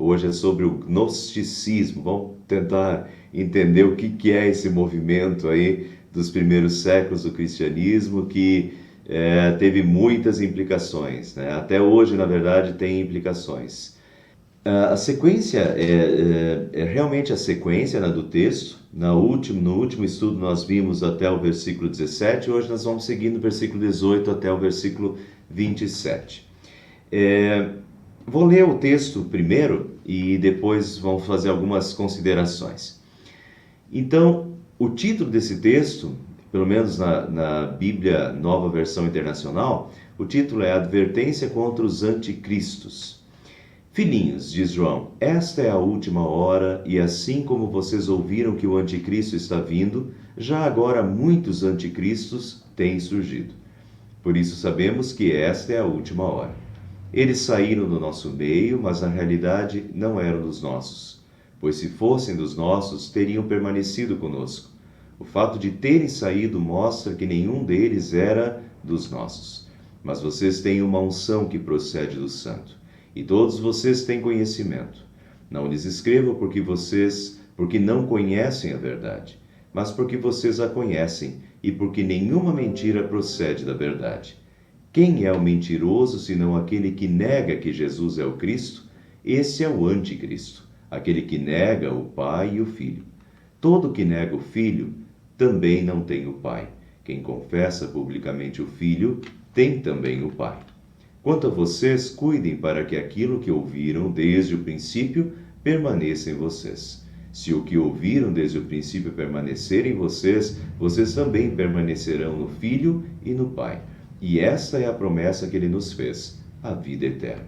Hoje é sobre o gnosticismo. Vamos tentar entender o que é esse movimento aí dos primeiros séculos do cristianismo que teve muitas implicações, né? Até hoje, na verdade, tem implicações. A sequência é realmente a sequência, né, do texto. No último estudo nós vimos até o versículo 17, hoje nós vamos seguir no versículo 18 até o versículo 27. Vou ler o texto primeiro e depois vamos fazer algumas considerações. Então, o título desse texto, pelo menos na Bíblia Nova Versão Internacional, o título é Advertência contra os Anticristos. Filhinhos, diz João, esta é a última hora, e assim como vocês ouviram que o anticristo está vindo, já agora muitos anticristos têm surgido. Por isso sabemos que esta é a última hora. Eles saíram do nosso meio, mas na realidade não eram dos nossos, pois se fossem dos nossos, teriam permanecido conosco. O fato de terem saído mostra que nenhum deles era dos nossos. Mas vocês têm uma unção que procede do Santo. E todos vocês têm conhecimento. Não lhes escrevo porque não conhecem a verdade, mas porque vocês a conhecem e porque nenhuma mentira procede da verdade. Quem é o mentiroso senão aquele que nega que Jesus é o Cristo? Esse é o anticristo, aquele que nega o Pai e o Filho. Todo que nega o Filho também não tem o Pai. Quem confessa publicamente o Filho tem também o Pai. Quanto a vocês, cuidem para que aquilo que ouviram desde o princípio permaneça em vocês. Se o que ouviram desde o princípio permanecer em vocês, vocês também permanecerão no Filho e no Pai. E esta é a promessa que ele nos fez, a vida eterna.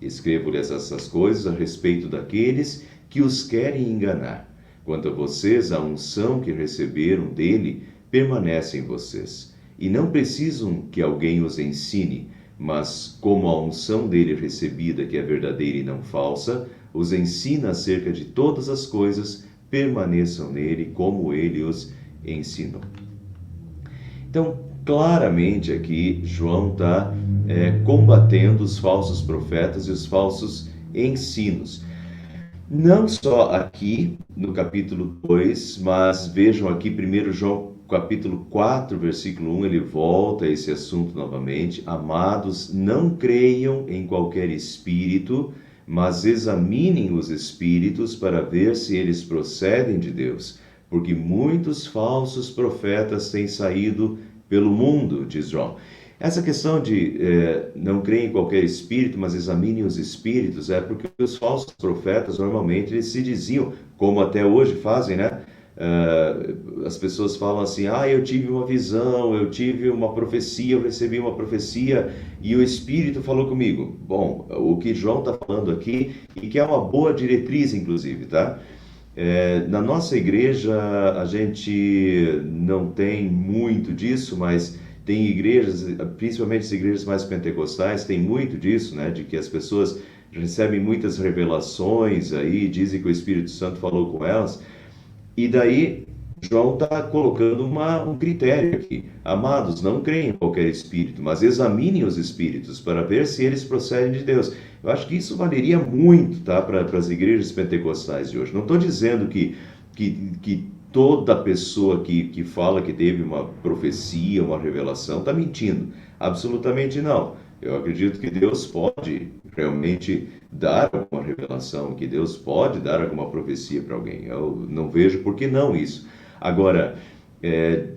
Escrevo-lhes essas coisas a respeito daqueles que os querem enganar. Quanto a vocês, a unção que receberam dele permanece em vocês. E não precisam que alguém os ensine, mas como a unção dele recebida, que é verdadeira e não falsa, os ensina acerca de todas as coisas, permaneçam nele como ele os ensinou. Então, claramente aqui, João está combatendo os falsos profetas e os falsos ensinos. Não só aqui, no capítulo 2, mas vejam aqui, 1 João capítulo 4, versículo 1, ele volta a esse assunto novamente. Amados, não creiam em qualquer espírito, mas examinem os espíritos para ver se eles procedem de Deus, porque muitos falsos profetas têm saído pelo mundo, diz João. Essa questão de não crer em qualquer espírito, mas examinem os espíritos, é porque os falsos profetas, normalmente, eles se diziam, como até hoje fazem, né? As pessoas falam assim, eu tive uma visão, eu tive uma profecia, eu recebi uma profecia e o Espírito falou comigo. Bom, o que João está falando aqui, e que é uma boa diretriz, inclusive, tá? Na nossa igreja, a gente não tem muito disso, mas tem igrejas, principalmente as igrejas mais pentecostais, tem muito disso, né? De que as pessoas recebem muitas revelações aí, dizem que o Espírito Santo falou com elas. E daí, João está colocando um critério aqui. Amados, não creem em qualquer espírito, mas examinem os espíritos para ver se eles procedem de Deus. Eu acho que isso valeria muito, tá, para as igrejas pentecostais de hoje. Não estou dizendo que toda pessoa que fala que teve uma profecia, uma revelação, está mentindo. Absolutamente não. Eu acredito que Deus pode realmente dar alguma revelação, que Deus pode dar alguma profecia para alguém. Eu não vejo por que não isso. Agora,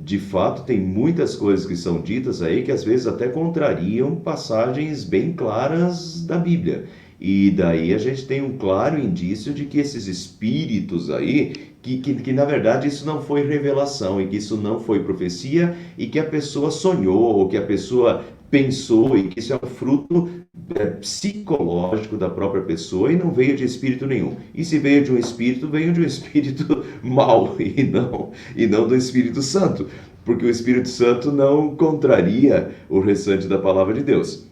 de fato, tem muitas coisas que são ditas aí que às vezes até contrariam passagens bem claras da Bíblia. E daí a gente tem um claro indício de que esses espíritos aí, que na verdade isso não foi revelação, e que isso não foi profecia, e que a pessoa sonhou, ou que a pessoa pensou, e que isso é um fruto psicológico da própria pessoa, e não veio de espírito nenhum. E se veio de um espírito, veio de um espírito mau, e não do Espírito Santo, porque o Espírito Santo não contraria o restante da palavra de Deus.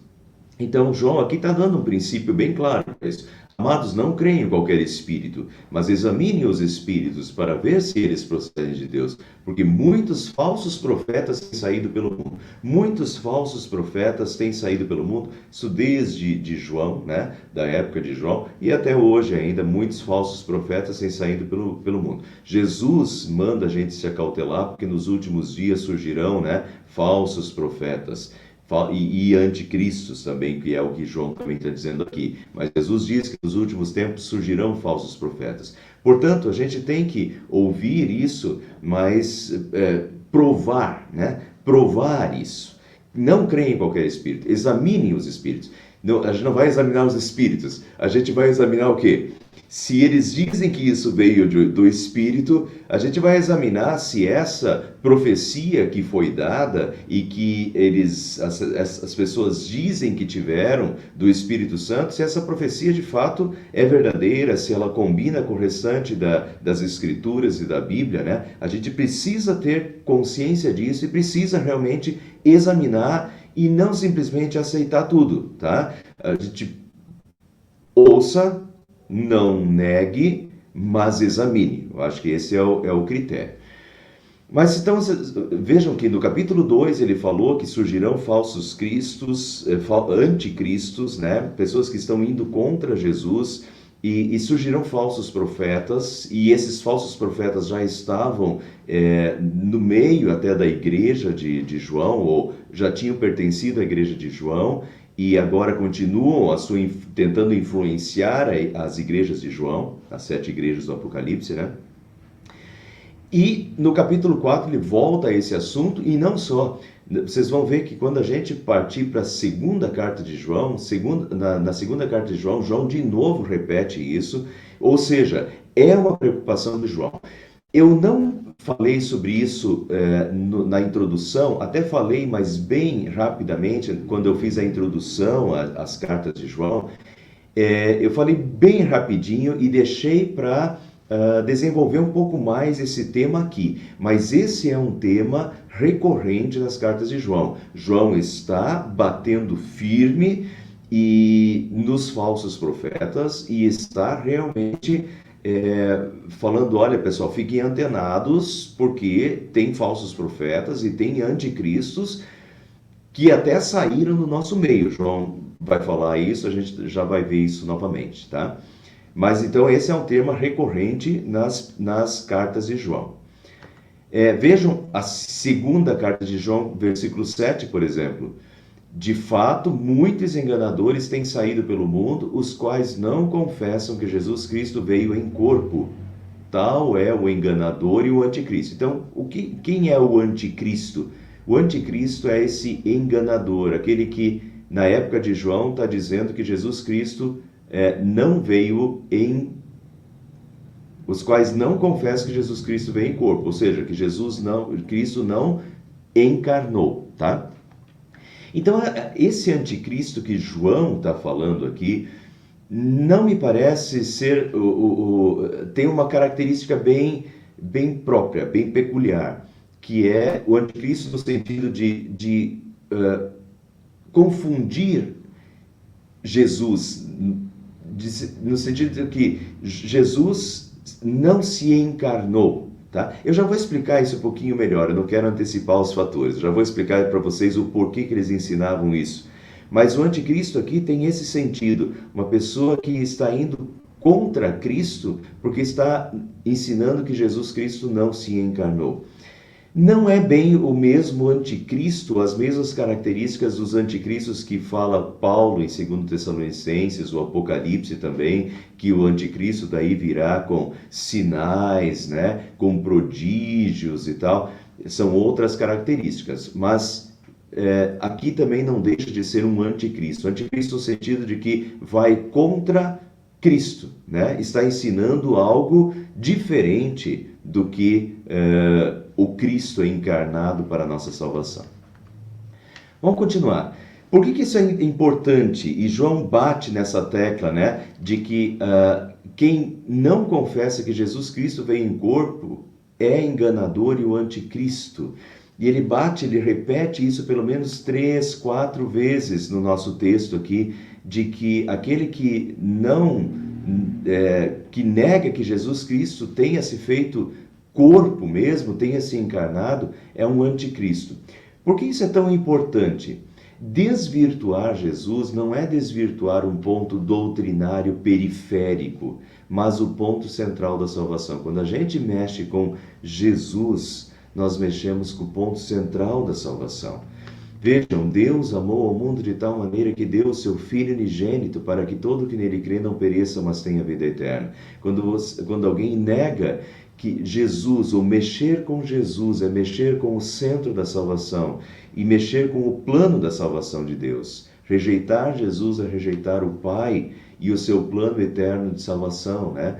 Então, João aqui está dando um princípio bem claro para isso. Amados, não creem em qualquer espírito, mas examinem os espíritos para ver se eles procedem de Deus, porque muitos falsos profetas têm saído pelo mundo. Muitos falsos profetas têm saído pelo mundo, isso desde João, né, da época de João, e até hoje ainda muitos falsos profetas têm saído pelo mundo. Jesus manda a gente se acautelar, porque nos últimos dias surgirão, né, falsos profetas. E anticristos também, que é o que João também está dizendo aqui. Mas Jesus diz que nos últimos tempos surgirão falsos profetas. Portanto, a gente tem que ouvir isso, mas provar, né? Provar isso. Não creem em qualquer espírito. Examinem os espíritos. Não, a gente não vai examinar os espíritos. A gente vai examinar o quê? Se eles dizem que isso veio do Espírito, a gente vai examinar se essa profecia que foi dada e que as pessoas dizem que tiveram do Espírito Santo, se essa profecia de fato é verdadeira, se ela combina com o restante das Escrituras e da Bíblia, né? A gente precisa ter consciência disso e precisa realmente examinar e não simplesmente aceitar tudo, tá? A gente ouça, não negue, mas examine. Eu acho que esse é o critério. Mas então, vejam que no capítulo 2 ele falou que surgirão falsos cristos, anticristos, né? Pessoas que estão indo contra Jesus, e surgirão falsos profetas, e esses falsos profetas já estavam no meio até da igreja de João, ou já tinham pertencido à igreja de João, e agora continuam tentando influenciar as igrejas de João, as 7 igrejas do Apocalipse, né? E no capítulo 4 ele volta a esse assunto, e não só. Vocês vão ver que quando a gente partir para a segunda carta de João, na segunda carta de João, João de novo repete isso, ou seja, é uma preocupação de João. Eu não falei sobre isso na introdução, até falei, mas bem rapidamente, quando eu fiz a introdução às cartas de João, eu falei bem rapidinho e deixei para desenvolver um pouco mais esse tema aqui. Mas esse é um tema recorrente nas cartas de João. João está batendo firme nos falsos profetas e está realmente falando, olha pessoal, fiquem antenados, porque tem falsos profetas e tem anticristos que até saíram do nosso meio. João vai falar isso, a gente já vai ver isso novamente, tá? Mas então esse é um tema recorrente nas cartas de João. Vejam a segunda carta de João, versículo 7, por exemplo. De fato, muitos enganadores têm saído pelo mundo, os quais não confessam que Jesus Cristo veio em corpo. Tal é o enganador e o anticristo. Então, quem é o anticristo? O anticristo é esse enganador, aquele que, na época de João, está dizendo que Jesus Cristo não veio os quais não confessam que Jesus Cristo veio em corpo, ou seja, que Cristo não encarnou, tá? Então, esse anticristo que João está falando aqui, não me parece ser, tem uma característica bem própria, bem peculiar, que é o anticristo no sentido de confundir Jesus, no sentido de que Jesus não se encarnou. Tá? Eu já vou explicar isso um pouquinho melhor, eu não quero antecipar os fatores, eu já vou explicar para vocês o porquê que eles ensinavam isso. Mas o anticristo aqui tem esse sentido, uma pessoa que está indo contra Cristo porque está ensinando que Jesus Cristo não se encarnou. Não é bem o mesmo anticristo, as mesmas características dos anticristos que fala Paulo em 2 Tessalonicenses, o Apocalipse também, que o anticristo daí virá com sinais, né, com prodígios e tal, são outras características, mas aqui também não deixa de ser um anticristo. Anticristo no sentido de que vai contra Cristo, né? Está ensinando algo diferente do que o Cristo é encarnado para a nossa salvação. Vamos continuar. Por que isso é importante? E João bate nessa tecla, né, de que quem não confessa que Jesus Cristo veio em corpo é enganador e o anticristo. E ele repete isso pelo menos 3, 4 vezes no nosso texto aqui, de que aquele que não que nega que Jesus Cristo tenha se feito corpo mesmo, tenha se encarnado, é um anticristo. Por que isso é tão importante? Desvirtuar Jesus não é desvirtuar um ponto doutrinário periférico, mas o ponto central da salvação. Quando a gente mexe com Jesus, nós mexemos com o ponto central da salvação. Vejam, Deus amou ao mundo de tal maneira que deu o seu Filho unigênito para que todo que nele crê não pereça, mas tenha vida eterna. Quando alguém nega que Jesus, ou mexer com Jesus, é mexer com o centro da salvação e mexer com o plano da salvação de Deus. Rejeitar Jesus é rejeitar o Pai e o seu plano eterno de salvação, né?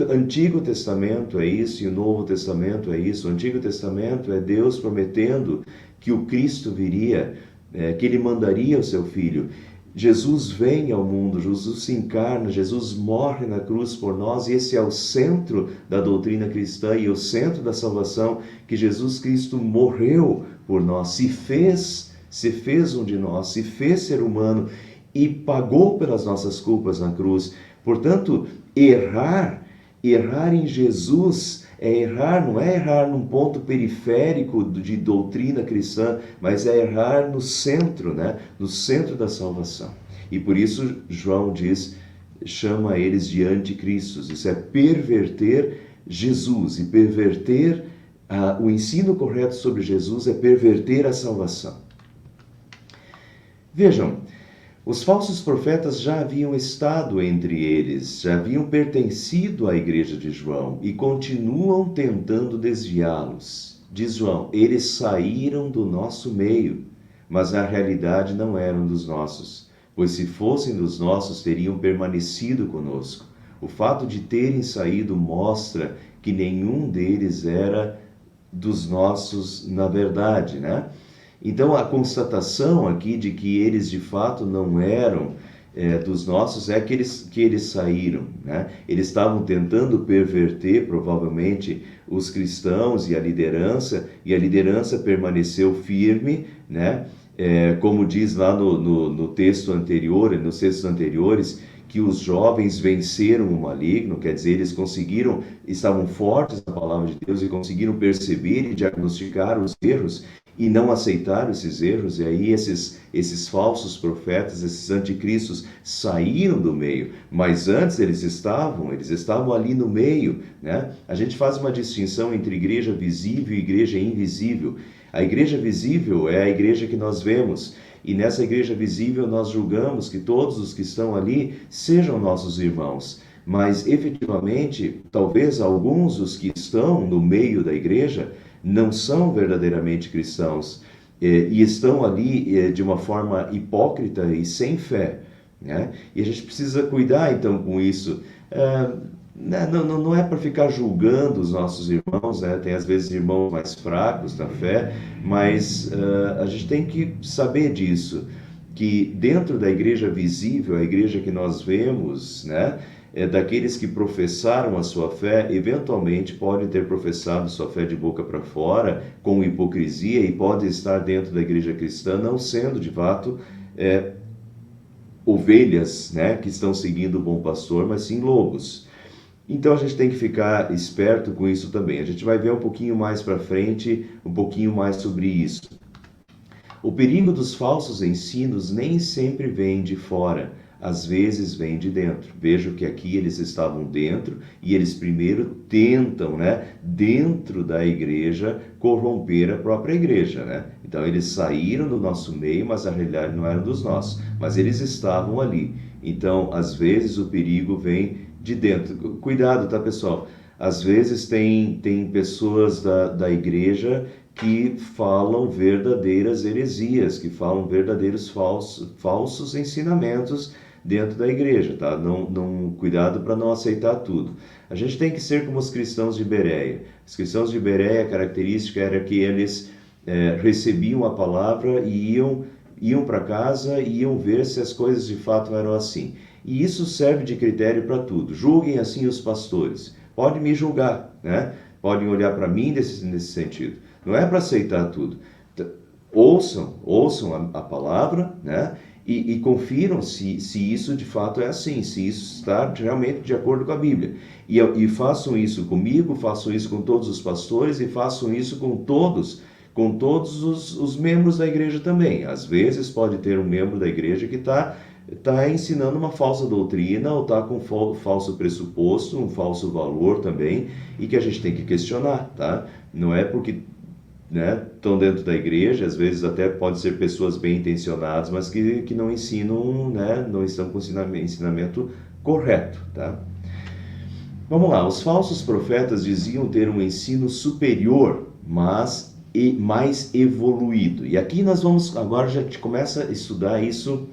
Antigo Testamento é isso e o Novo Testamento é isso. O Antigo Testamento é Deus prometendo que o Cristo viria, que ele mandaria o seu Filho. Jesus vem ao mundo, Jesus se encarna, Jesus morre na cruz por nós, e esse é o centro da doutrina cristã e o centro da salvação, que Jesus Cristo morreu por nós, se fez um de nós, se fez ser humano e pagou pelas nossas culpas na cruz. Portanto, errar em Jesus é errar, não é errar num ponto periférico de doutrina cristã, mas é errar no centro, né? No centro da salvação. E por isso João chama eles de anticristos. Isso é perverter Jesus, e perverter o ensino correto sobre Jesus é perverter a salvação. Vejam, os falsos profetas já haviam estado entre eles, já haviam pertencido à igreja de João e continuam tentando desviá-los. Diz João, eles saíram do nosso meio, mas na realidade não eram dos nossos, pois se fossem dos nossos teriam permanecido conosco. O fato de terem saído mostra que nenhum deles era dos nossos na verdade, né? Então, a constatação aqui de que eles de fato não eram dos nossos é que eles saíram, né? Eles estavam tentando perverter, provavelmente, os cristãos e a liderança permaneceu firme, né? Como diz lá no texto anterior, nos textos anteriores, que os jovens venceram o maligno, quer dizer, eles estavam fortes na palavra de Deus e conseguiram perceber e diagnosticar os erros, e não aceitaram esses erros, e aí esses falsos profetas, esses anticristos saíram do meio, mas antes eles estavam ali no meio, né? A gente faz uma distinção entre igreja visível e igreja invisível. A igreja visível é a igreja que nós vemos, e nessa igreja visível nós julgamos que todos os que estão ali sejam nossos irmãos, mas efetivamente, talvez alguns dos que estão no meio da igreja não são verdadeiramente cristãos e estão ali de uma forma hipócrita e sem fé, né? E a gente precisa cuidar então com isso. Não é para ficar julgando os nossos irmãos, né? Tem às vezes irmãos mais fracos da fé, mas a gente tem que saber disso, que dentro da igreja visível, a igreja que nós vemos, né? Daqueles que professaram a sua fé, eventualmente podem ter professado sua fé de boca para fora, com hipocrisia, e podem estar dentro da igreja cristã, não sendo de fato ovelhas, né, que estão seguindo o bom pastor, mas sim lobos. Então a gente tem que ficar esperto com isso também. A gente vai ver um pouquinho mais para frente, um pouquinho mais sobre isso. O perigo dos falsos ensinos nem sempre vem de fora, às vezes vem de dentro. Vejo que aqui eles estavam dentro e eles primeiro tentam, né, dentro da igreja, corromper a própria igreja, né? Então eles saíram do nosso meio, mas na realidade não eram dos nossos, mas eles estavam ali. Então, às vezes o perigo vem de dentro. Cuidado, tá, pessoal? Às vezes tem pessoas da igreja que falam verdadeiras heresias, que falam verdadeiros falsos ensinamentos dentro da igreja, tá? Cuidado para não aceitar tudo. A gente tem que ser como os cristãos de Bereia. Os cristãos de Bereia, a característica era que eles recebiam a palavra e iam para casa e iam ver se as coisas de fato eram assim. E isso serve de critério para tudo. Julguem assim os pastores. Podem me julgar, né? Podem olhar para mim nesse sentido. Não é para aceitar tudo. Ouçam a palavra, né? e confiram se isso de fato é assim, se isso está realmente de acordo com a Bíblia. E façam isso comigo, façam isso com todos os pastores e façam isso com todos os membros da igreja também. Às vezes pode ter um membro da igreja que está ensinando uma falsa doutrina ou está com falso pressuposto, um falso valor também, e que a gente tem que questionar, tá? Não é porque, né, estão dentro da igreja, às vezes até pode ser pessoas bem intencionadas, mas que não ensinam, né, não estão com o ensinamento correto, tá? Vamos lá, os falsos profetas diziam ter um ensino superior, mas mais evoluído. E aqui nós vamos, agora já começa a estudar isso,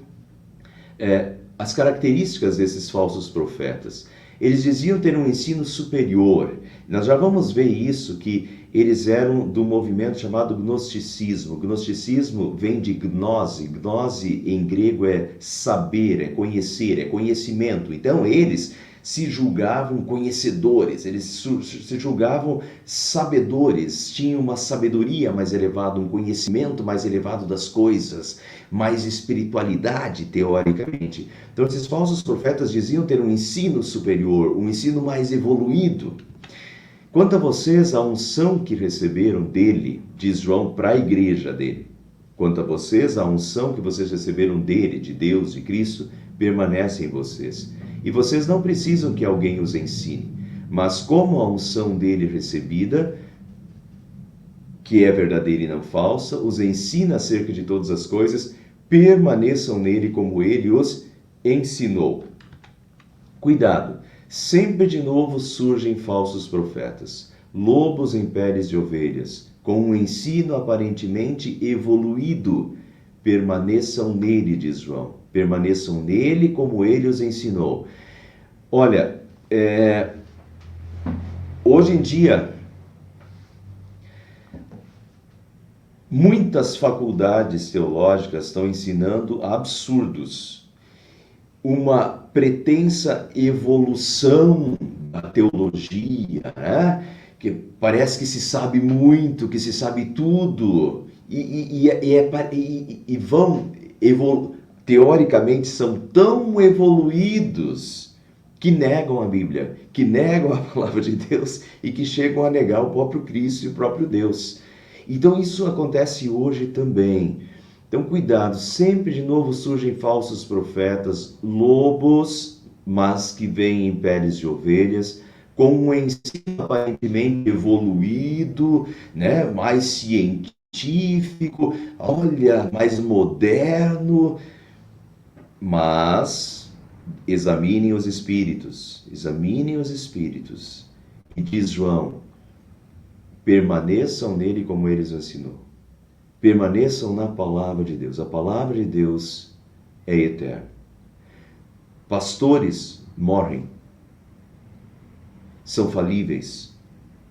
as características desses falsos profetas. Eles diziam ter um ensino superior. Nós já vamos ver isso, que eles eram do movimento chamado gnosticismo. Gnosticismo vem de gnose. Gnose em grego é saber, é conhecer, é conhecimento. Então eles se julgavam conhecedores, eles se julgavam sabedores, tinham uma sabedoria mais elevada, um conhecimento mais elevado das coisas, mais espiritualidade, teoricamente. Então, esses falsos profetas diziam ter um ensino superior, um ensino mais evoluído. Quanto a vocês, a unção que receberam dele, diz João para a igreja dele. Quanto a vocês, a unção que vocês receberam dele, de Deus, de Cristo, permanece em vocês. E vocês não precisam que alguém os ensine, mas como a unção dele recebida, que é verdadeira e não falsa, os ensina acerca de todas as coisas, permaneçam nele como ele os ensinou. Cuidado, sempre de novo surgem falsos profetas, lobos em peles de ovelhas, com um ensino aparentemente evoluído. Permaneçam nele, diz João. Permaneçam nele como ele os ensinou. Olha, hoje em dia, muitas faculdades teológicas estão ensinando absurdos. Uma pretensa evolução da teologia, né? Que parece que se sabe muito, que se sabe tudo, e vão teoricamente são tão evoluídos que negam a Bíblia, que negam a palavra de Deus e que chegam a negar o próprio Cristo e o próprio Deus. Então isso acontece hoje também. Então cuidado, sempre de novo surgem falsos profetas, lobos, mas que vêm em peles de ovelhas, com um ensino aparentemente evoluído, né, mais científico, olha, mais moderno, mas examinem os espíritos. E diz João, permaneçam nele como ele os ensinou. Permaneçam na palavra de Deus. A palavra de Deus é eterna. Pastores morrem, são falíveis.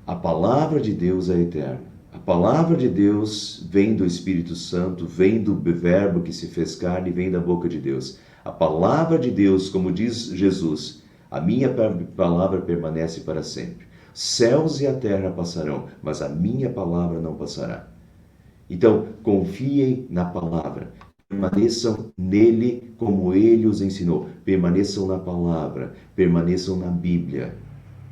A palavra de Deus é eterna. A palavra de Deus vem do Espírito Santo, vem do verbo que se fez carne, vem da boca de Deus. A palavra de Deus, como diz Jesus, a minha palavra permanece para sempre. Céus e a terra passarão, mas a minha palavra não passará. Então, confiem na palavra. Permaneçam nele como ele os ensinou. Permaneçam na palavra, permaneçam na Bíblia.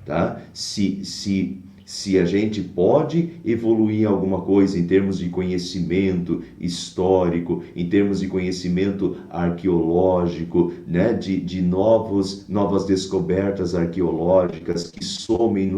Tá? Se a gente pode evoluir em alguma coisa em termos de conhecimento histórico, em termos de conhecimento arqueológico, né? de novas descobertas arqueológicas que somem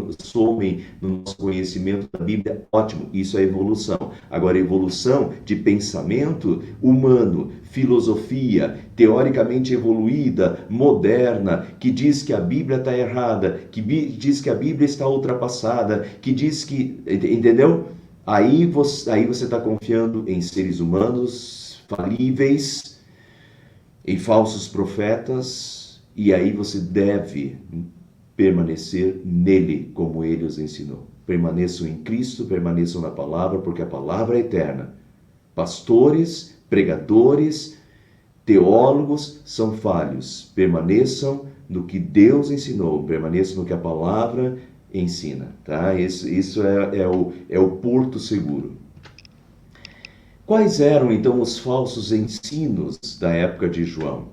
no nosso conhecimento da Bíblia, ótimo, isso é evolução. Agora, evolução de pensamento humano, filosofia teoricamente evoluída, moderna, que diz que a Bíblia está errada, que diz que a Bíblia está ultrapassada, que diz que... Entendeu? Aí você está confiando em seres humanos falíveis, em falsos profetas, e aí você deve permanecer nele, como ele os ensinou. Permaneçam em Cristo, permaneçam na palavra, porque a palavra é eterna. Pastores, pregadores, teólogos são falhos. Permaneçam no que Deus ensinou, permaneçam no que a palavra ensina, tá? Isso é o porto seguro. Quais eram então os falsos ensinos da época de João?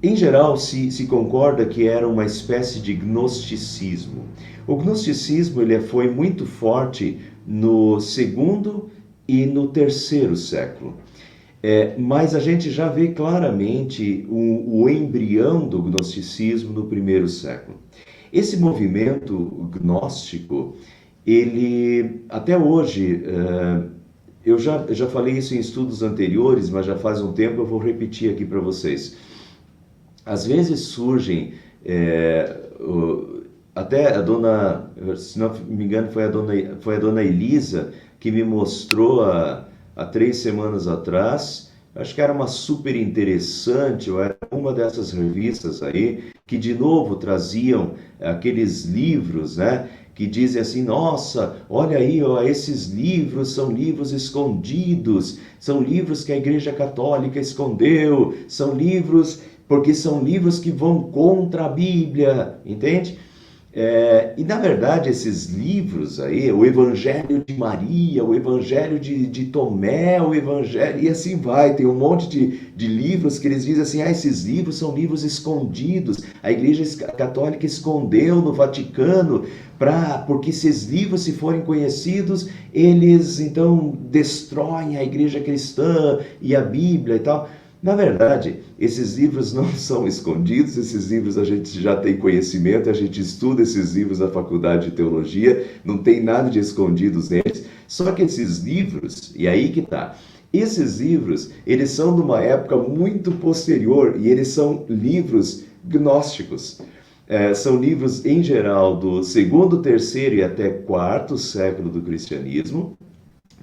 Em geral, se concorda que era uma espécie de gnosticismo. O gnosticismo ele foi muito forte no segundo e no terceiro século. Mas a gente já vê claramente o embrião do gnosticismo no primeiro século. Esse movimento gnóstico, ele até hoje, eu já falei isso em estudos anteriores, mas já faz um tempo, eu vou repetir aqui para vocês. Às vezes surgem, até a dona, se não me engano, foi a dona Elisa que me mostrou há 3 semanas atrás, acho que era uma super interessante, ou era uma dessas revistas aí, que de novo traziam aqueles livros, né? Que dizem assim, nossa, olha aí, ó, esses livros são livros escondidos, são livros que a Igreja Católica escondeu, são livros, porque são livros que vão contra a Bíblia, entende? E na verdade esses livros aí, o Evangelho de Maria, o Evangelho de Tomé, o Evangelho, e assim vai, tem um monte de livros que eles dizem assim, esses livros são livros escondidos, a Igreja Católica escondeu no Vaticano, porque esses livros, se forem conhecidos, eles então destroem a Igreja Cristã e a Bíblia e tal. Na verdade, esses livros não são escondidos, esses livros a gente já tem conhecimento, a gente estuda esses livros na faculdade de teologia, não tem nada de escondidos neles, só que esses livros, e aí que tá, esses livros, eles são de uma época muito posterior e eles são livros gnósticos. São livros, em geral, do segundo, terceiro e até quarto século do cristianismo.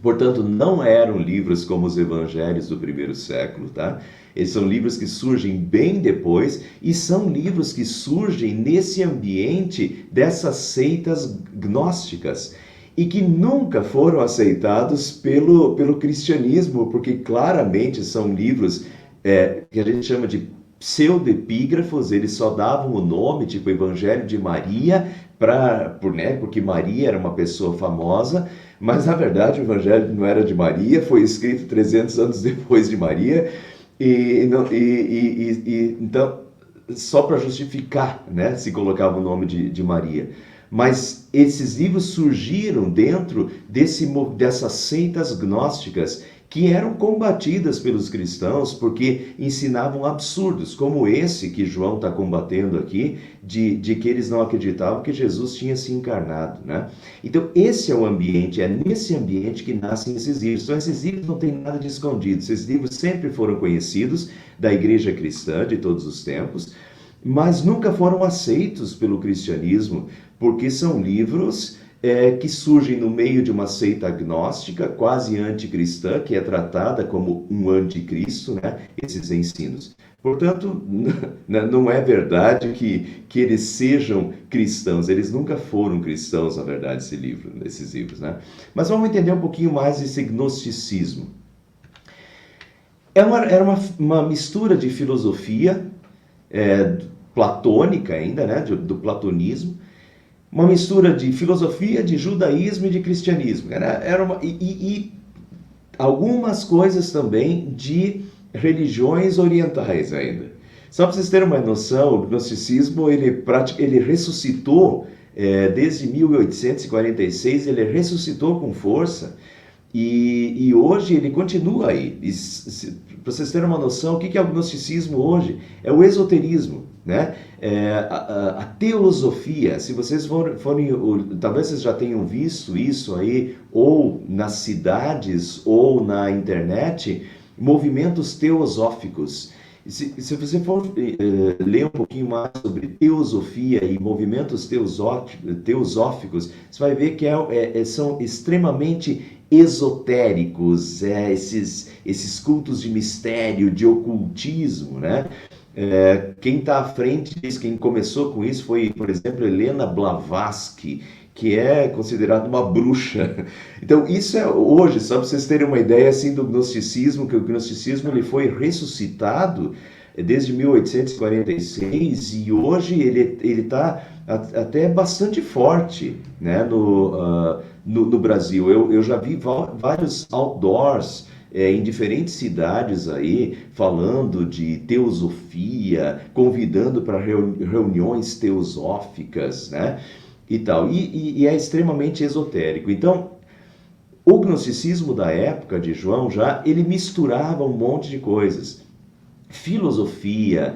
Portanto, não eram livros como os evangelhos do primeiro século, tá? Eles são livros que surgem bem depois e são livros que surgem nesse ambiente dessas seitas gnósticas e que nunca foram aceitados pelo cristianismo, porque claramente são livros que a gente chama de pseudoepígrafos, eles só davam o nome, tipo Evangelho de Maria, porque Maria era uma pessoa famosa, mas na verdade o Evangelho não era de Maria, foi escrito 300 anos depois de Maria, então, só para justificar, né, se colocava o nome de Maria. Mas esses livros surgiram dentro dessas seitas gnósticas que eram combatidas pelos cristãos porque ensinavam absurdos, como esse que João está combatendo aqui, de que eles não acreditavam que Jesus tinha se encarnado, né? Então, esse é o ambiente, é nesse ambiente que nascem esses livros. Então, esses livros não têm nada de escondido, esses livros sempre foram conhecidos da igreja cristã de todos os tempos, mas nunca foram aceitos pelo cristianismo, porque são livros que surgem no meio de uma seita agnóstica, quase anticristã, que é tratada como um anticristo, né? Esses ensinos. Portanto, não é verdade que eles sejam cristãos, eles nunca foram cristãos, na verdade, esses livros, né? Mas vamos entender um pouquinho mais esse gnosticismo. Era uma mistura de filosofia, platônica ainda, né? Do platonismo, uma mistura de filosofia, de judaísmo e de cristianismo. E algumas coisas também de religiões orientais ainda. Só para vocês terem uma noção, o gnosticismo ele ressuscitou desde 1846, ele ressuscitou com força e hoje ele continua aí. Para vocês terem uma noção, o que é o gnosticismo hoje? É o esoterismo, né? A teosofia. Se vocês forem, talvez vocês já tenham visto isso aí, ou nas cidades, ou na internet, movimentos teosóficos. Se você for ler um pouquinho mais sobre teosofia e movimentos teosóficos, você vai ver que são extremamente esotéricos, esses cultos de mistério, de ocultismo, né? Quem está à frente disso, quem começou com isso foi, por exemplo, Helena Blavatsky, que é considerada uma bruxa. Então, isso é hoje, só para vocês terem uma ideia assim do gnosticismo, que o gnosticismo ele foi ressuscitado desde 1846 e hoje ele está até bastante forte, né, no Brasil. Eu já vi vários outdoors em diferentes cidades aí, falando de teosofia, convidando para reuniões teosóficas, né, e tal. E é extremamente esotérico. Então, o gnosticismo da época de João ele misturava um monte de coisas. Filosofia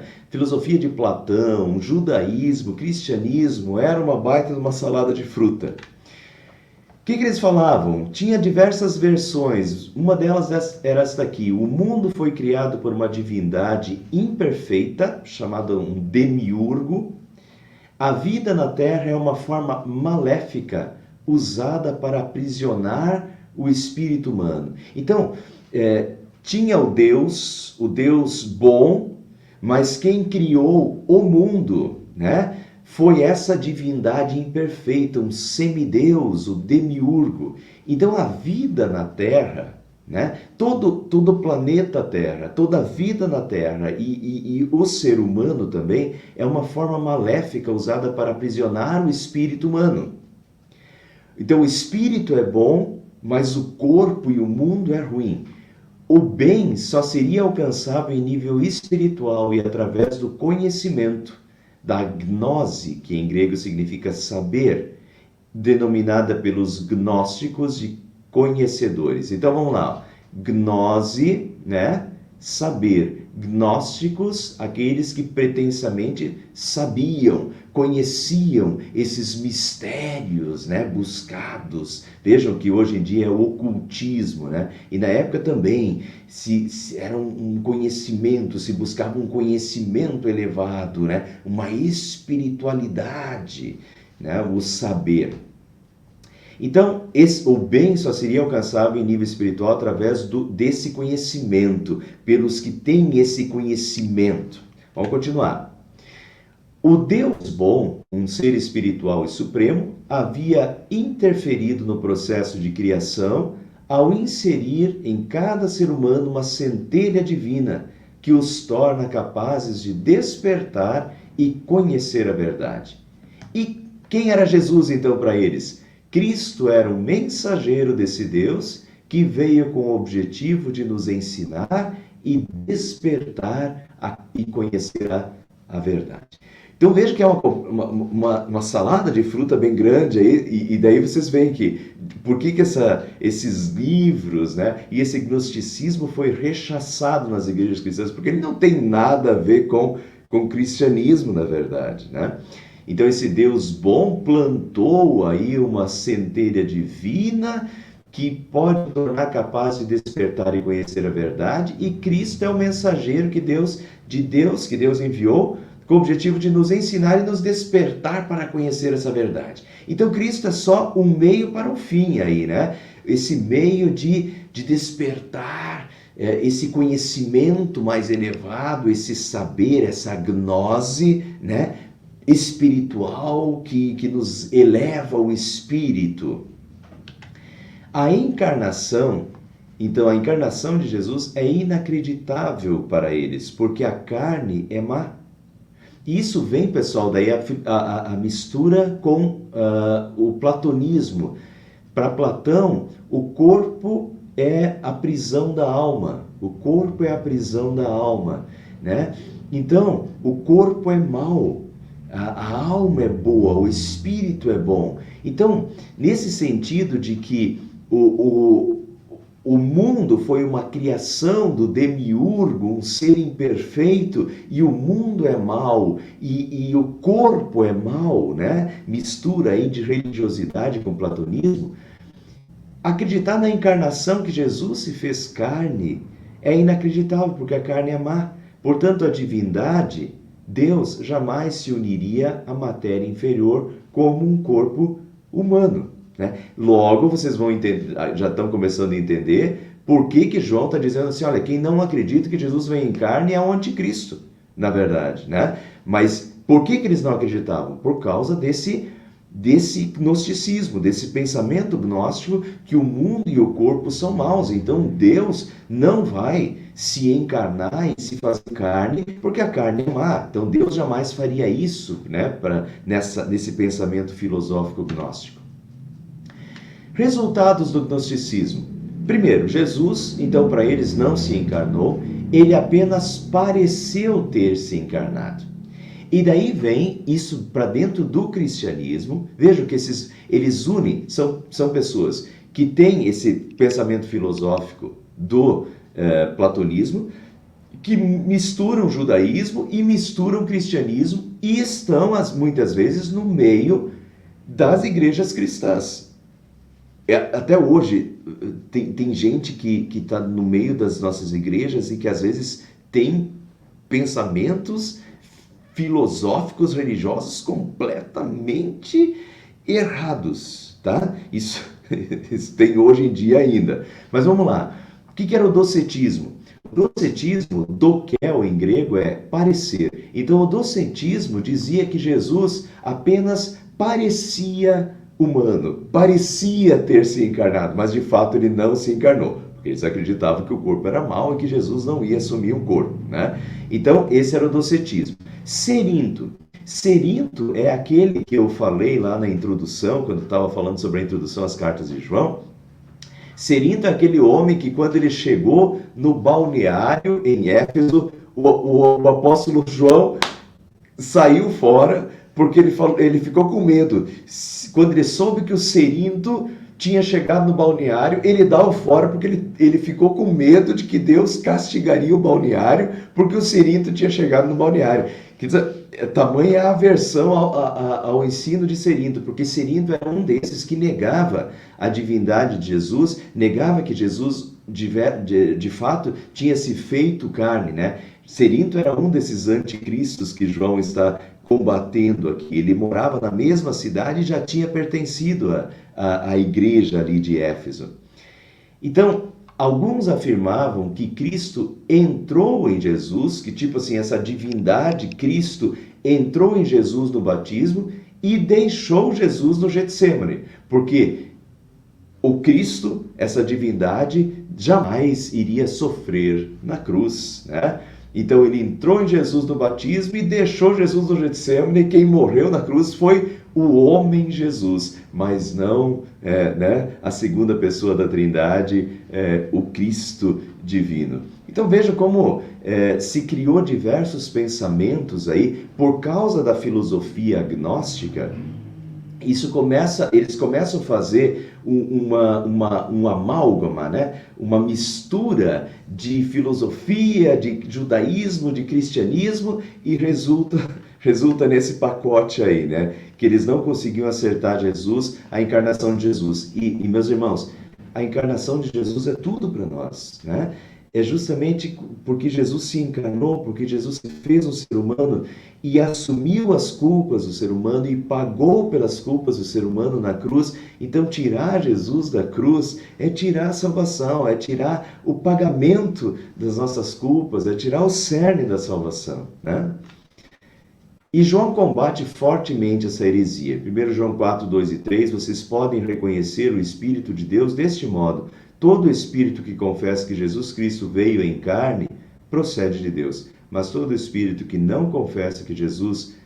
de Platão, judaísmo, cristianismo, era uma baita de uma salada de fruta. O que eles falavam? Tinha diversas versões. Uma delas era essa daqui: o mundo foi criado por uma divindade imperfeita, chamada um demiurgo. A vida na Terra é uma forma maléfica, usada para aprisionar o espírito humano. Então, tinha o Deus bom, mas quem criou o mundo, né, foi essa divindade imperfeita, um semideus, o demiurgo. Então a vida na Terra, né, todo o planeta Terra, toda a vida na Terra e o ser humano também é uma forma maléfica usada para aprisionar o espírito humano. Então o espírito é bom, mas o corpo e o mundo é ruim. O bem só seria alcançável em nível espiritual e através do conhecimento, da gnose, que em grego significa saber, denominada pelos gnósticos de conhecedores. Então vamos lá. Gnose, né? Saber. Gnósticos, aqueles que pretensamente sabiam, conheciam esses mistérios, né, buscados. Vejam que hoje em dia é o ocultismo, né? E na época também era um conhecimento, se buscava um conhecimento elevado, né? Uma espiritualidade, né? O saber. Então, o bem só seria alcançável em nível espiritual através desse conhecimento, pelos que têm esse conhecimento. Vamos continuar. O Deus bom, um ser espiritual e supremo, havia interferido no processo de criação ao inserir em cada ser humano uma centelha divina que os torna capazes de despertar e conhecer a verdade. E quem era Jesus então para eles? Cristo era um mensageiro desse Deus que veio com o objetivo de nos ensinar e despertar e conhecer a verdade. Então veja que é uma salada de fruta bem grande aí, e daí vocês veem que por que esses livros, né, e esse gnosticismo foi rechaçado nas igrejas cristãs, porque ele não tem nada a ver com cristianismo, na verdade, né? Então esse Deus bom plantou aí uma centelha divina que pode tornar capaz de despertar e conhecer a verdade, e Cristo é o mensageiro que Deus enviou com o objetivo de nos ensinar e nos despertar para conhecer essa verdade. Então Cristo é só um meio para o fim aí, né? Esse meio de despertar esse conhecimento mais elevado, esse saber, essa gnose, né, espiritual que nos eleva o espírito. A encarnação, então a encarnação de Jesus é inacreditável para eles, porque a carne é má. E isso vem, pessoal, daí a mistura com o platonismo. Para Platão, o corpo é a prisão da alma. O corpo é a prisão da alma, né? Então, o corpo é mau. A alma é boa, o espírito é bom. Então, nesse sentido de que o mundo foi uma criação do demiurgo, um ser imperfeito, e o mundo é mau, e o corpo é mau, né? Mistura aí de religiosidade com platonismo. Acreditar na encarnação, que Jesus se fez carne, é inacreditável, porque a carne é má. Portanto, a divindade, Deus, jamais se uniria à matéria inferior como um corpo humano, né? Logo, vocês vão entender, já estão começando a entender por que João está dizendo assim: olha, quem não acredita que Jesus vem em carne é o anticristo, na verdade, né? Mas por que eles não acreditavam? Por causa desse gnosticismo, desse pensamento gnóstico que o mundo e o corpo são maus. Então Deus não vai se encarnar e se fazer carne, porque a carne é má. Então Deus jamais faria isso, né, nesse pensamento filosófico gnóstico. Resultados do gnosticismo. Primeiro, Jesus, então, para eles não se encarnou, ele apenas pareceu ter se encarnado. E daí vem isso para dentro do cristianismo. Vejam que eles unem, são pessoas que têm esse pensamento filosófico do platonismo, que misturam judaísmo e misturam cristianismo e estão, muitas vezes, no meio das igrejas cristãs. Até hoje, tem gente que está no meio das nossas igrejas e que às vezes tem pensamentos filosóficos religiosos completamente errados, tá? Isso tem hoje em dia ainda. Mas vamos lá. O que era o docetismo? O docetismo, dokel em grego, é parecer. Então o docetismo dizia que Jesus apenas parecia humano, parecia ter se encarnado, mas de fato ele não se encarnou, porque eles acreditavam que o corpo era mau e que Jesus não ia assumir um corpo, né? Então esse era o docetismo. Cerinto é aquele que eu falei lá na introdução, quando estava falando sobre a introdução às cartas de João. Cerinto é aquele homem que, quando ele chegou no balneário em Éfeso, o apóstolo João saiu fora, porque ele ficou com medo. Quando ele soube que o Cerinto tinha chegado no balneário, ele dá o fora porque ele ficou com medo de que Deus castigaria o balneário, porque o Cerinto tinha chegado no balneário. Quer dizer, tamanha a aversão ao ensino de Cerinto, porque Cerinto era um desses que negava a divindade de Jesus, negava que Jesus de fato tinha se feito carne, né? Cerinto era um desses anticristos que João está combatendo aqui. Ele morava na mesma cidade e já tinha pertencido à igreja ali de Éfeso. Então, alguns afirmavam que Cristo entrou em Jesus, que tipo assim, essa divindade, Cristo, entrou em Jesus no batismo e deixou Jesus no Getsêmani, porque o Cristo, essa divindade, jamais iria sofrer na cruz, né? Então ele entrou em Jesus no batismo e deixou Jesus no Getsêmani, e quem morreu na cruz foi o homem Jesus, mas não a segunda pessoa da Trindade, o Cristo divino. Então veja como se criou diversos pensamentos aí por causa da filosofia agnóstica. Eles começam a fazer uma amálgama, né? Uma mistura de filosofia, de judaísmo, de cristianismo, e resulta nesse pacote aí, né? Que eles não conseguiam acertar Jesus, a encarnação de Jesus. E meus irmãos, a encarnação de Jesus é tudo para nós, né? É justamente porque Jesus se encarnou, porque Jesus se fez um ser humano e assumiu as culpas do ser humano e pagou pelas culpas do ser humano na cruz. Então, tirar Jesus da cruz é tirar a salvação, é tirar o pagamento das nossas culpas, é tirar o cerne da salvação, né? E João combate fortemente essa heresia. 1 João 4, 2 e 3, vocês podem reconhecer o Espírito de Deus deste modo. Todo espírito que confessa que Jesus Cristo veio em carne procede de Deus, mas todo espírito que não confessa que Jesus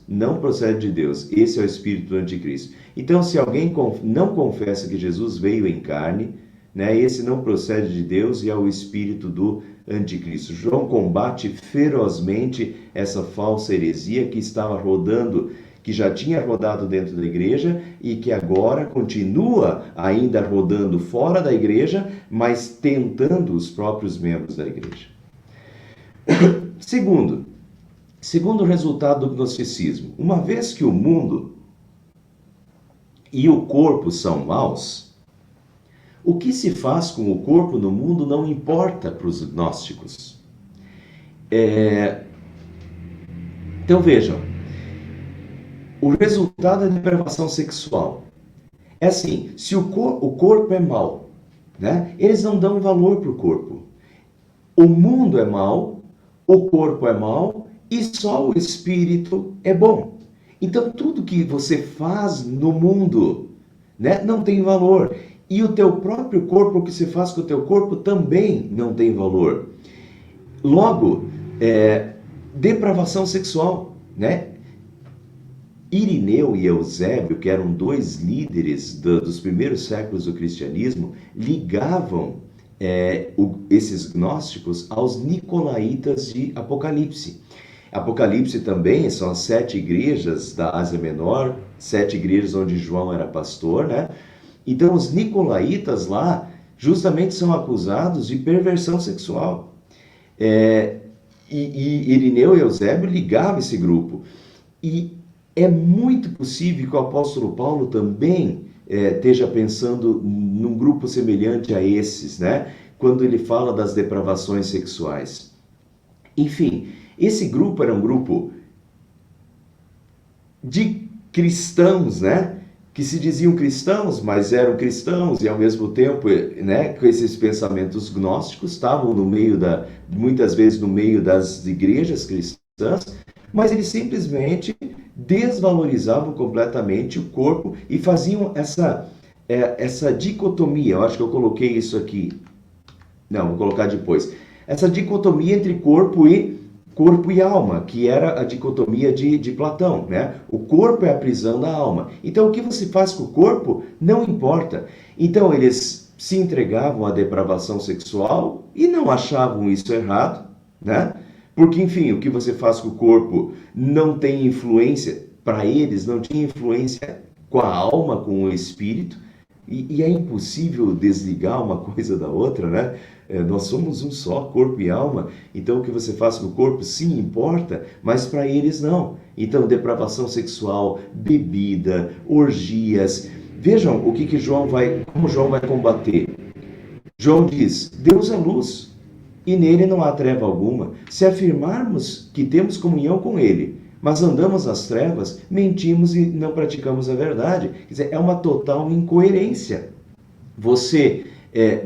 não procede de Deus. Esse é o espírito do anticristo. Então, se alguém não confessa que Jesus veio em carne, né, esse não procede de Deus e é o espírito do anticristo. João combate ferozmente essa falsa heresia que estava rodando, que já tinha rodado dentro da igreja e que agora continua ainda rodando fora da igreja, mas tentando os próprios membros da igreja. Segundo resultado do gnosticismo, uma vez que o mundo e o corpo são maus, o que se faz com o corpo no mundo não importa para os gnósticos. Então vejam, o resultado é depravação sexual. É assim, se o corpo é mau, né, eles não dão valor para o corpo. O mundo é mau, o corpo é mau, e só o espírito é bom. Então tudo que você faz no mundo, né, não tem valor. E o teu próprio corpo, o que você faz com o teu corpo também não tem valor. Logo, depravação sexual, né? Irineu e Eusébio, que eram dois líderes dos primeiros séculos do cristianismo, ligavam esses gnósticos aos nicolaítas de Apocalipse. Apocalipse também são as 7 igrejas da Ásia Menor, 7 igrejas onde João era pastor, né? Então os nicolaítas lá justamente são acusados de perversão sexual. E Irineu e Eusébio ligavam esse grupo. E é muito possível que o apóstolo Paulo também esteja pensando num grupo semelhante a esses, né? Quando ele fala das depravações sexuais. Enfim, esse grupo era um grupo de cristãos, né? Que se diziam cristãos, mas eram cristãos e ao mesmo tempo, né, com esses pensamentos gnósticos, estavam no meio muitas vezes no meio das igrejas cristãs, mas eles simplesmente desvalorizavam completamente o corpo e faziam essa dicotomia. Eu acho que eu coloquei isso aqui. Não, vou colocar depois. Essa dicotomia entre corpo e alma, que era a dicotomia de Platão, né? O corpo é a prisão da alma. Então, o que você faz com o corpo não importa. Então, eles se entregavam à depravação sexual e não achavam isso errado, né? Porque, enfim, o que você faz com o corpo não tem influência, para eles não tinha influência com a alma, com o espírito, e é impossível desligar uma coisa da outra, né? Nós somos um só, corpo e alma, então o que você faz com o corpo sim importa, mas para eles não. Então, depravação sexual, bebida, orgias. Vejam como João vai combater. João diz: Deus é luz e nele não há treva alguma. Se afirmarmos que temos comunhão com ele, mas andamos nas trevas, mentimos e não praticamos a verdade. Quer dizer, é uma total incoerência. Você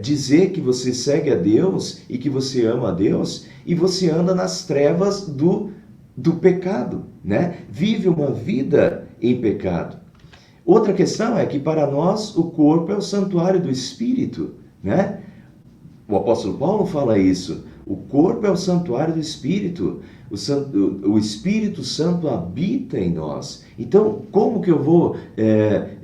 dizer que você segue a Deus e que você ama a Deus e você anda nas trevas do pecado, né? Vive uma vida em pecado. Outra questão é que para nós o corpo é o santuário do Espírito, né? O apóstolo Paulo fala isso. O corpo é o santuário do Espírito. O Espírito Santo habita em nós. Então, como que eu vou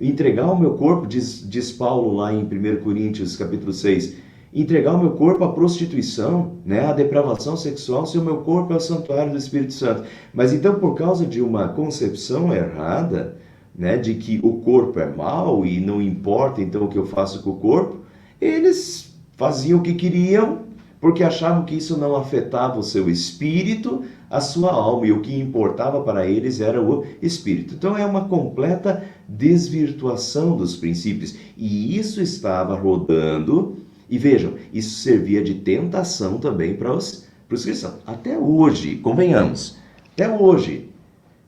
entregar o meu corpo, diz Paulo lá em 1 Coríntios capítulo 6, entregar o meu corpo à prostituição, né, à depravação sexual, se o meu corpo é o santuário do Espírito Santo. Mas então, por causa de uma concepção errada, né, de que o corpo é mau e não importa então o que eu faço com o corpo, eles faziam o que queriam, porque achavam que isso não afetava o seu espírito, a sua alma, e o que importava para eles era o espírito. Então é uma completa desvirtuação dos princípios, e isso estava rodando, e vejam, isso servia de tentação também para os cristãos. Até hoje, convenhamos, até hoje,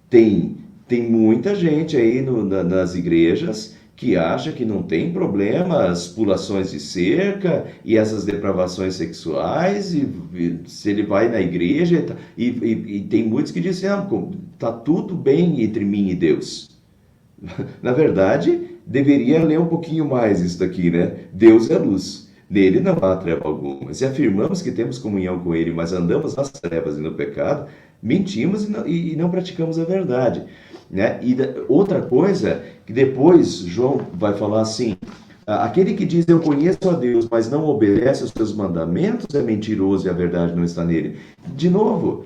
tem muita gente aí nas igrejas que acha que não tem problema as pulações de cerca e essas depravações sexuais, e se ele vai na igreja, e tem muitos que dizem, tá tudo bem entre mim e Deus. Na verdade, deveria ler um pouquinho mais isso daqui, né? Deus é luz, nele não há treva alguma. Se afirmamos que temos comunhão com ele, mas andamos nas trevas e no pecado, mentimos e não praticamos a verdade. Né? E outra coisa, que depois João vai falar assim, aquele que diz eu conheço a Deus, mas não obedece aos seus mandamentos é mentiroso e a verdade não está nele. De novo,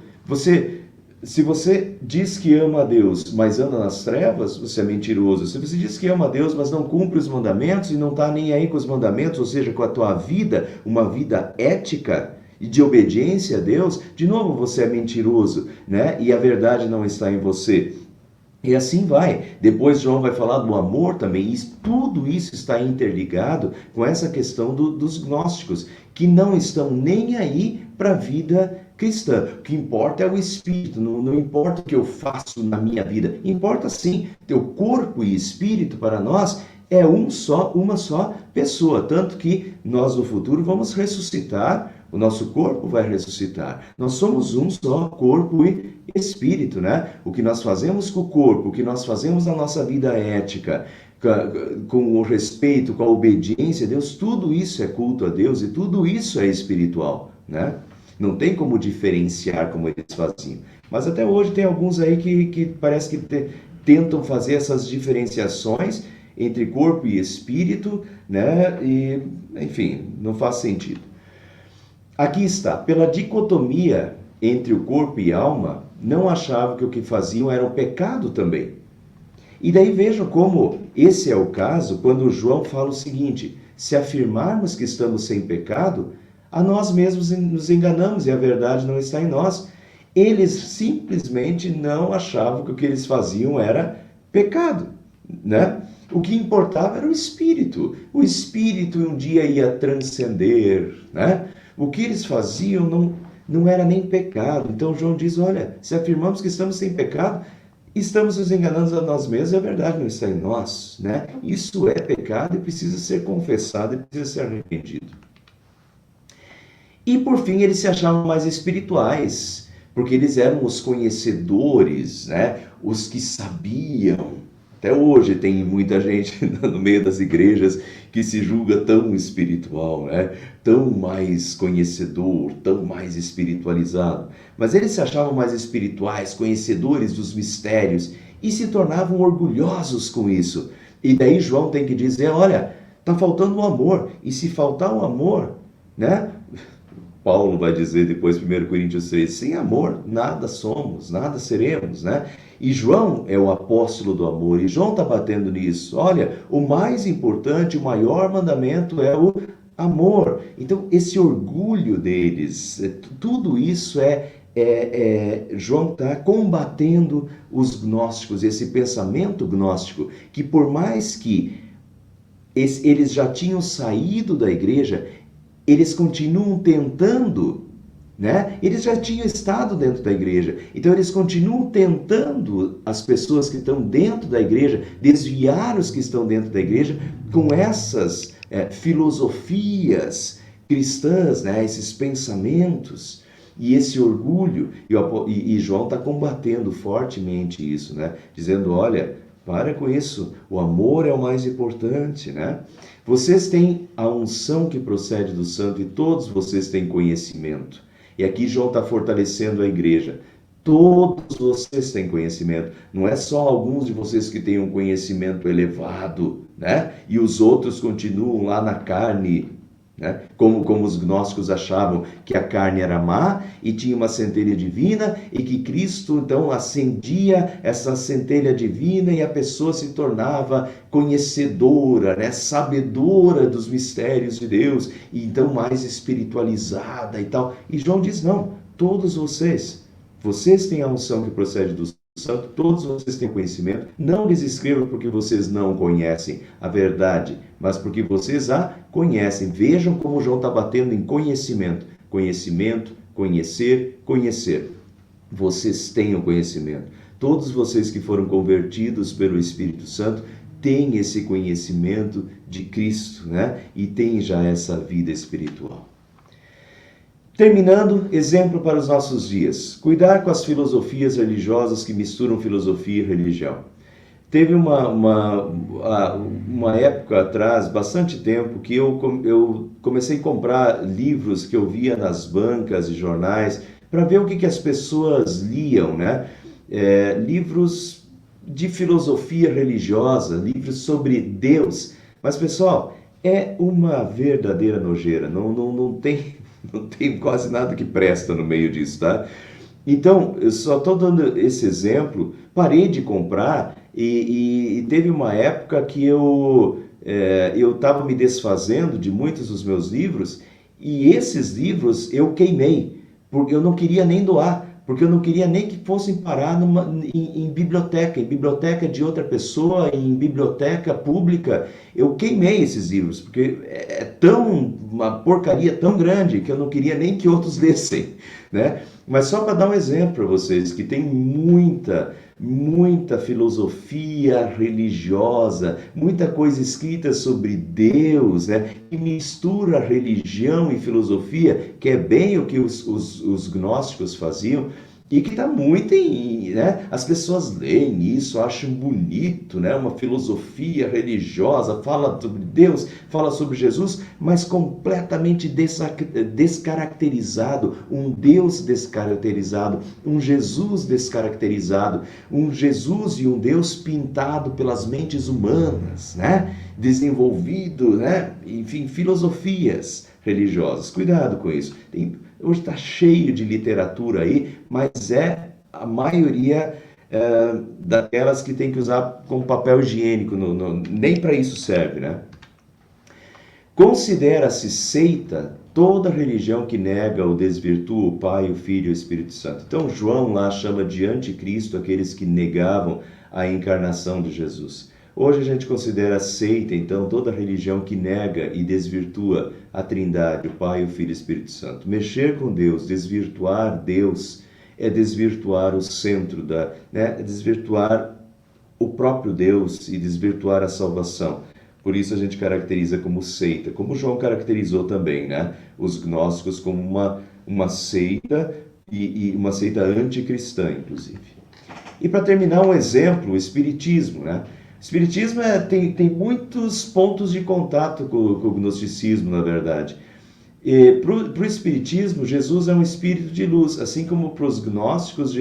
se você diz que ama a Deus, mas anda nas trevas, você é mentiroso. Se você diz que ama a Deus, mas não cumpre os mandamentos e não está nem aí com os mandamentos, ou seja, com a tua vida, uma vida ética e de obediência a Deus, de novo você é mentiroso, né? E a verdade não está em você. E assim vai. Depois João vai falar do amor também, e tudo isso está interligado com essa questão dos gnósticos, que não estão nem aí para a vida cristã. O que importa é o espírito, não importa o que eu faço na minha vida, importa sim, teu corpo e espírito para nós é uma só pessoa, tanto que nós no futuro vamos ressuscitar O nosso corpo vai ressuscitar. Nós somos um só, corpo e espírito, né? O que nós fazemos com o corpo, o que nós fazemos na nossa vida ética, com o respeito, com a obediência a Deus, tudo isso é culto a Deus e tudo isso é espiritual, né? Não tem como diferenciar como eles faziam. Mas até hoje tem alguns aí que parece que tentam fazer essas diferenciações entre corpo e espírito, né? E, enfim, não faz sentido. Aqui está, pela dicotomia entre o corpo e alma, não achavam que o que faziam era um pecado também. E daí vejam como esse é o caso quando João fala o seguinte: se afirmarmos que estamos sem pecado, a nós mesmos nos enganamos e a verdade não está em nós. Eles simplesmente não achavam que o que eles faziam era pecado, né? O que importava era o espírito. O espírito um dia ia transcender, né? O que eles faziam não era nem pecado. Então João diz, olha, se afirmamos que estamos sem pecado, estamos nos enganando a nós mesmos e a verdade não está em nós, né? Isso é pecado e precisa ser confessado e precisa ser arrependido. E por fim eles se achavam mais espirituais, porque eles eram os conhecedores, né? Os que sabiam. Até hoje tem muita gente no meio das igrejas que se julga tão espiritual, né? Tão mais conhecedor, tão mais espiritualizado. Mas eles se achavam mais espirituais, conhecedores dos mistérios e se tornavam orgulhosos com isso. E daí João tem que dizer, olha, está faltando o amor. E se faltar o amor, né? Paulo vai dizer depois, 1 Coríntios 3, sem amor nada somos, nada seremos, né? E João é o apóstolo do amor, e João está batendo nisso. Olha, o mais importante, o maior mandamento é o amor. Então, esse orgulho deles, tudo isso João está combatendo os gnósticos, esse pensamento gnóstico, que por mais que eles já tinham saído da igreja, eles continuam tentando, né? Eles já tinham estado dentro da igreja, então eles continuam tentando as pessoas que estão dentro da igreja, desviar os que estão dentro da igreja com essas filosofias cristãs, né? Esses pensamentos e esse orgulho, e João está combatendo fortemente isso, né? Dizendo, olha, para com isso, o amor é o mais importante, né? Vocês têm a unção que procede do santo e todos vocês têm conhecimento. E aqui João está fortalecendo a igreja. Todos vocês têm conhecimento. Não é só alguns de vocês que têm um conhecimento elevado, né? E os outros continuam lá na carne, né? Como os gnósticos achavam que a carne era má e tinha uma centelha divina e que Cristo então acendia essa centelha divina e a pessoa se tornava conhecedora, né? Sabedora dos mistérios de Deus e então mais espiritualizada e tal. E João diz, não, todos vocês têm a unção que procede do Santo, todos vocês têm conhecimento, não lhes escrevo porque vocês não conhecem a verdade, mas porque vocês a conhecem. Vejam como João está batendo em conhecimento. Conhecimento, conhecer, conhecer. Vocês têm o conhecimento. Todos vocês que foram convertidos pelo Espírito Santo têm esse conhecimento de Cristo, né? E têm já essa vida espiritual. Terminando, exemplo para os nossos dias. Cuidar com as filosofias religiosas que misturam filosofia e religião. Teve uma época atrás, bastante tempo, que eu comecei a comprar livros que eu via nas bancas e jornais para ver o que as pessoas liam, né? Livros de filosofia religiosa, livros sobre Deus. Mas, pessoal, é uma verdadeira nojeira. Não tem quase nada que presta no meio disso, tá? Então, eu só estou dando esse exemplo, parei de comprar e teve uma época que eu estava me desfazendo de muitos dos meus livros e esses livros eu queimei, porque eu não queria nem doar, porque eu não queria nem que fossem parar em biblioteca de outra pessoa, em biblioteca pública. Eu queimei esses livros, porque uma porcaria tão grande que eu não queria nem que outros lessem, né? Mas só para dar um exemplo para vocês, que tem muita filosofia religiosa, muita coisa escrita sobre Deus, né? Que mistura religião e filosofia, que é bem o que os gnósticos faziam, e que está muito né? As pessoas leem isso, acham bonito, né? Uma filosofia religiosa, fala sobre Deus, fala sobre Jesus, mas completamente descaracterizado, um Deus descaracterizado, um Jesus descaracterizado, um Jesus e um Deus pintado pelas mentes humanas, né? Desenvolvido, né? Enfim, filosofias religiosas. Cuidado com isso. Hoje está cheio de literatura aí, mas a maioria daquelas que tem que usar como papel higiênico, nem para isso serve, né? Considera-se seita toda religião que nega ou desvirtua o Pai, o Filho e o Espírito Santo. Então João lá chama de anticristo aqueles que negavam a encarnação de Jesus. Hoje a gente considera seita, então, toda religião que nega e desvirtua a Trindade, o Pai, o Filho e o Espírito Santo. Mexer com Deus, desvirtuar Deus, é desvirtuar o centro né? É desvirtuar o próprio Deus e desvirtuar a salvação. Por isso a gente caracteriza como seita, como João caracterizou também, né? Os gnósticos como uma seita e uma seita anticristã, inclusive. E para terminar, um exemplo, o Espiritismo, né? O Espiritismo tem muitos pontos de contato com o gnosticismo, na verdade. Para o Espiritismo, Jesus é um espírito de luz, assim como para os gnósticos,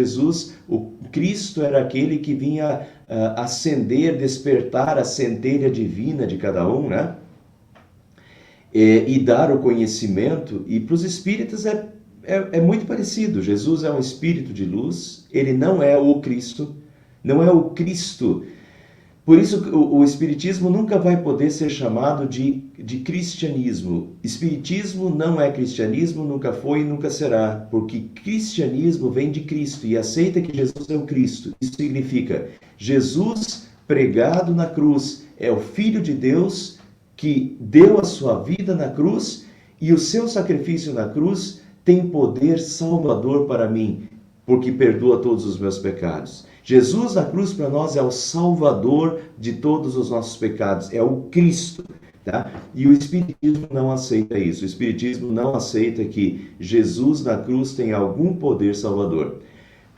o Cristo era aquele que vinha acender, despertar a centelha divina de cada um, né? E dar o conhecimento. E para os espíritas é muito parecido. Jesus é um espírito de luz, ele não é o Cristo, não é o Cristo. Por isso o Espiritismo nunca vai poder ser chamado de cristianismo. Espiritismo não é cristianismo, nunca foi e nunca será, porque cristianismo vem de Cristo e aceita que Jesus é o Cristo. Isso significa Jesus pregado na cruz, é o Filho de Deus que deu a sua vida na cruz e o seu sacrifício na cruz tem poder salvador para mim, porque perdoa todos os meus pecados. Jesus na cruz para nós é o Salvador de todos os nossos pecados, é o Cristo, tá? E o Espiritismo não aceita isso. O Espiritismo não aceita que Jesus na cruz tem algum poder salvador.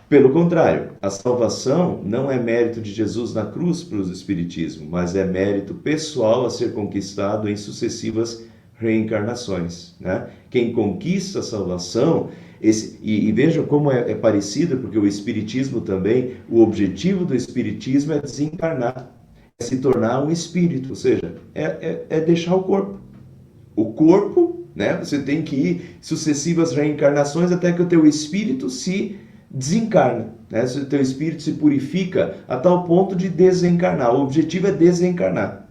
Pelo contrário, a salvação não é mérito de Jesus na cruz para o Espiritismo, mas é mérito pessoal a ser conquistado em sucessivas reencarnações, né? Quem conquista a salvação... E vejam como é parecido, porque o Espiritismo também, o objetivo do Espiritismo é desencarnar, é se tornar um espírito, ou seja, é deixar o corpo. O corpo, né, você tem que ir sucessivas reencarnações até que o teu espírito se desencarna, né? O teu espírito se purifica a tal ponto de desencarnar. O objetivo é desencarnar.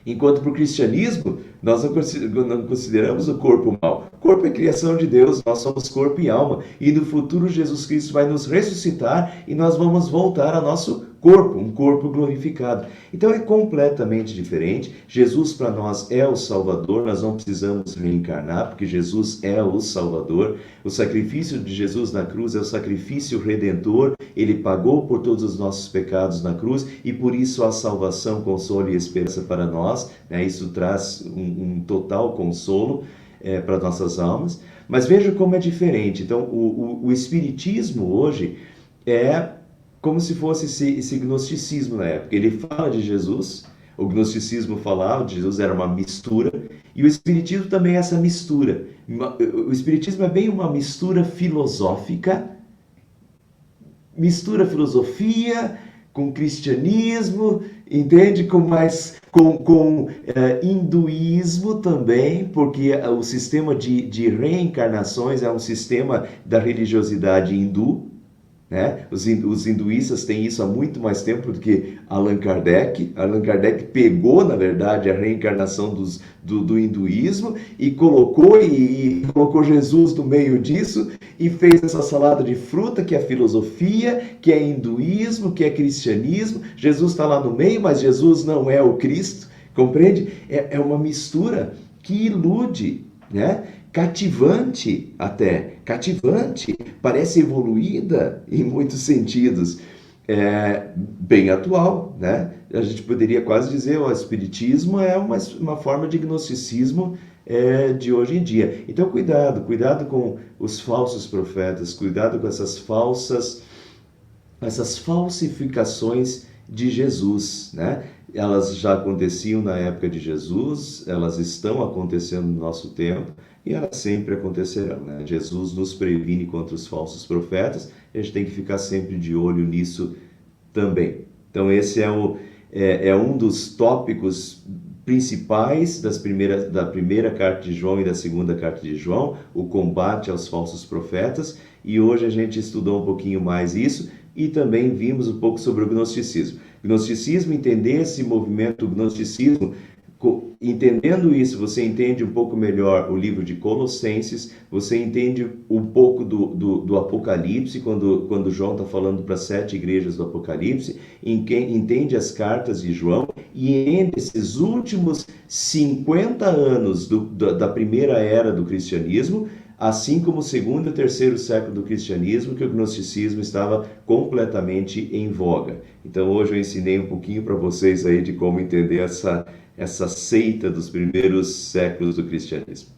Enquanto para o cristianismo, nós não consideramos o corpo mau. O corpo é criação de Deus, nós somos corpo e alma. E no futuro Jesus Cristo vai nos ressuscitar e nós vamos voltar ao nosso corpo, um corpo glorificado. Então é completamente diferente. Jesus para nós é o Salvador, nós não precisamos reencarnar, porque Jesus é o Salvador. O sacrifício de Jesus na cruz é o sacrifício redentor, ele pagou por todos os nossos pecados na cruz e por isso a salvação, consolo e esperança para nós, né? Isso traz um total consolo para nossas almas. Mas veja como é diferente. Então o Espiritismo hoje é como se fosse esse gnosticismo na época. Ele fala de Jesus, o gnosticismo falava de Jesus, era uma mistura, e o Espiritismo também é essa mistura. O Espiritismo é bem uma mistura filosófica, mistura filosofia com cristianismo, entende? Com hinduísmo também, porque o sistema de reencarnações é um sistema da religiosidade hindu, né? Os hinduístas têm isso há muito mais tempo do que Allan Kardec. Allan Kardec pegou, na verdade, a reencarnação do hinduísmo e colocou Jesus no meio disso e fez essa salada de fruta que é filosofia, que é hinduísmo, que é cristianismo. Jesus está lá no meio, mas Jesus não é o Cristo, compreende? É uma mistura que ilude, né? Cativante até, cativante, parece evoluída em muitos sentidos. Bem atual, né? A gente poderia quase dizer, o espiritismo é uma forma de gnosticismo de hoje em dia. Então, cuidado com os falsos profetas, cuidado com essas falsificações de Jesus, né? Elas já aconteciam na época de Jesus, elas estão acontecendo no nosso tempo e elas sempre acontecerão, né? Jesus nos previne contra os falsos profetas, e a gente tem que ficar sempre de olho nisso também. Então esse é um dos tópicos principais da primeira carta de João e da segunda carta de João, o combate aos falsos profetas, e hoje a gente estudou um pouquinho mais isso e também vimos um pouco sobre o gnosticismo. Gnosticismo, entender esse movimento gnosticismo, entendendo isso, você entende um pouco melhor o livro de Colossenses, você entende um pouco do Apocalipse, quando João está falando para 7 igrejas do Apocalipse, entende as cartas de João, e entre esses últimos 50 anos da primeira era do cristianismo, assim como o segundo e terceiro século do cristianismo, que o gnosticismo estava completamente em voga. Então hoje eu ensinei um pouquinho para vocês aí de como entender essa seita dos primeiros séculos do cristianismo.